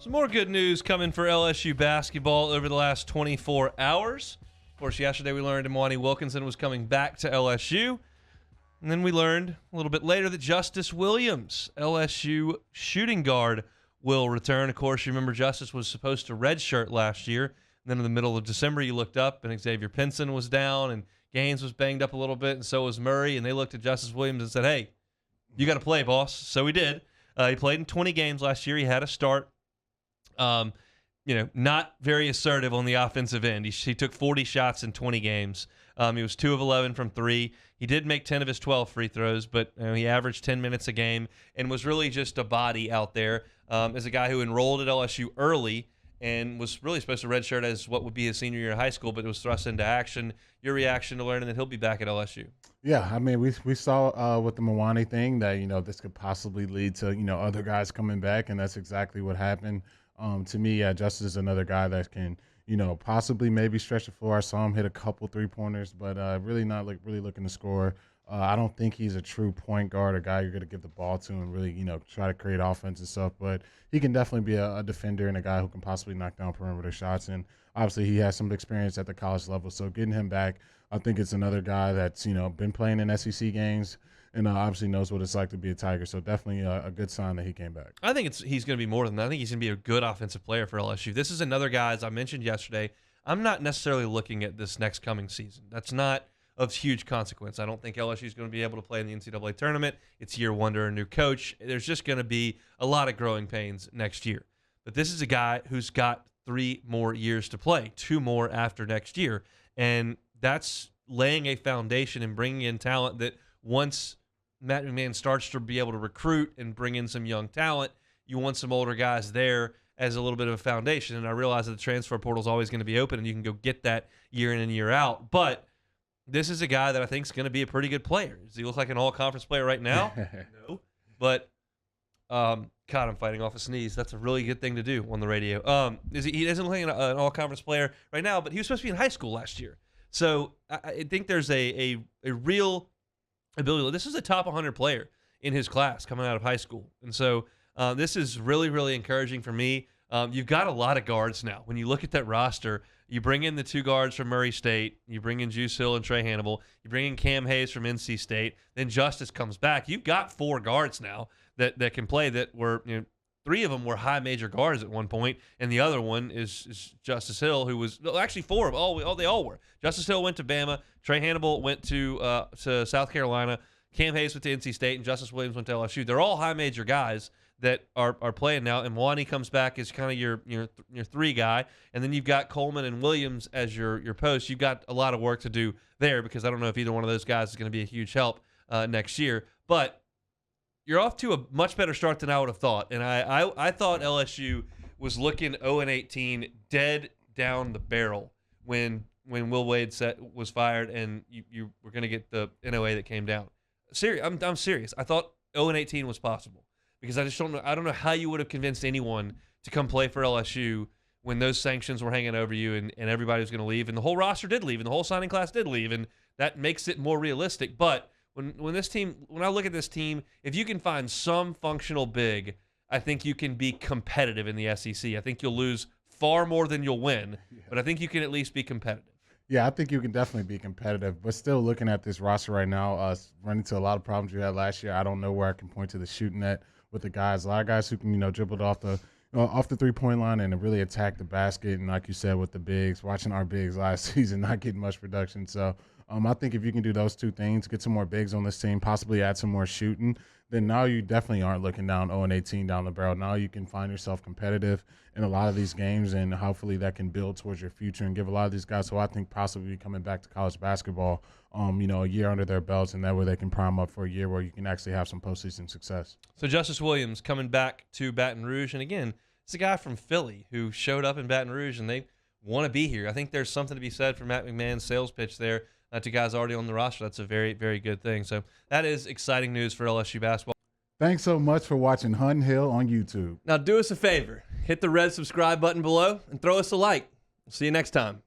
Some more good news coming for LSU basketball over the last 24 hours. Of course, yesterday we learned Mwani Wilkinson was coming back to LSU. And then we learned a little bit later that Justice Williams, LSU shooting guard, will return. Of course, you remember Justice was supposed to redshirt last year. And then in the middle of December, you looked up and Xavier Pinson was down and Gaines was banged up a little bit, and so was Murray. And they looked at Justice Williams and said, hey, you got to play, boss. So he did. He played in 20 games last year. He had a start. Not very assertive on the offensive end. He took 40 shots in 20 games. He was 2 of 11 from 3. He did make 10 of his 12 free throws, but he averaged 10 minutes a game and was really just a body out there. As a guy who enrolled at LSU early and was really supposed to redshirt as what would be his senior year of high school, but it was thrust into action. Your reaction to learning that he'll be back at LSU? Yeah, I mean, we saw with the Mwani thing that, this could possibly lead to, other guys coming back, and that's exactly what happened. To me, Justice is another guy that can, possibly maybe stretch the floor. I saw him hit a couple three-pointers, but really not really looking to score. I don't think he's a true point guard, a guy you're going to give the ball to and really, try to create offense and stuff. But he can definitely be a defender and a guy who can possibly knock down perimeter shots. And obviously he has some experience at the college level. So getting him back, I think it's another guy that's, been playing in SEC games and obviously knows what it's like to be a Tiger. So definitely a good sign that he came back. I think he's going to be more than that. I think he's going to be a good offensive player for LSU. This is another guy, as I mentioned yesterday, I'm not necessarily looking at this next coming season. That's not of huge consequence. I don't think LSU is going to be able to play in the NCAA tournament. It's year one under a new coach. There's just going to be a lot of growing pains next year. But this is a guy who's got 3 more years to play, 2 more after next year. And that's laying a foundation and bringing in talent that once Matt McMahon starts to be able to recruit and bring in some young talent, you want some older guys there as a little bit of a foundation. And I realize that the transfer portal is always going to be open and you can go get that year in and year out. But this is a guy that I think is going to be a pretty good player. Does he look like an all-conference player right now? No. But, God, I'm fighting off a sneeze. That's a really good thing to do on the radio. He doesn't look like an all-conference player right now, but he was supposed to be in high school last year. So I think there's a real ability. This is a top 100 player in his class coming out of high school. And so this is really, really encouraging for me. You've got a lot of guards now. When you look at that roster, you bring in the 2 guards from Murray State. You bring in Juice Hill and Trey Hannibal. You bring in Cam Hayes from NC State. Then Justice comes back. You've got 4 guards now that can play that were, 3 of them were high major guards at one point, and the other one is Justice Hill, who was actually 4 of them. They all were. Justice Hill went to Bama. Trey Hannibal went to South Carolina. Cam Hayes went to NC State, and Justice Williams went to LSU. They're all high major guys that are playing now, and Mwani comes back as kind of your 3 guy, and then you've got Coleman and Williams as your post. You've got a lot of work to do there because I don't know if either one of those guys is going to be a huge help next year. But you're off to a much better start than I would have thought, and I thought LSU was looking 0-18 dead down the barrel when Will Wade was fired, and you were going to get the NOA that came down. I'm serious. I thought 0-18 was possible. Because I don't know how you would have convinced anyone to come play for LSU when those sanctions were hanging over you and everybody was going to leave. And the whole roster did leave and the whole signing class did leave. And that makes it more realistic. But when I look at this team, if you can find some functional big, I think you can be competitive in the SEC. I think you'll lose far more than you'll win, but I think you can at least be competitive. Yeah, I think you can definitely be competitive, but still looking at this roster right now, running into a lot of problems you had last year. I don't know where I can point to the shooting net with the guys. A lot of guys who can, dribble off the 3-point line and really attack the basket. And like you said, with the bigs, watching our bigs last season, not getting much production. So I think if you can do those 2 things, get some more bigs on this team, possibly add some more shooting, then now you definitely aren't looking down 0-18 down the barrel. Now you can find yourself competitive in a lot of these games, and hopefully that can build towards your future and give a lot of these guys who I think possibly coming back to college basketball, a year under their belts, and that way they can prime up for a year where you can actually have some postseason success. So Justice Williams coming back to Baton Rouge, and again, it's a guy from Philly who showed up in Baton Rouge, and they want to be here. I think there's something to be said for Matt McMahon's sales pitch there. To guys already on the roster, that's a very, very good thing. So that is exciting news for LSU basketball. Thanks so much for watching Hunt and Hill on YouTube. Now do us a favor. Hit the red subscribe button below and throw us a like. We'll see you next time.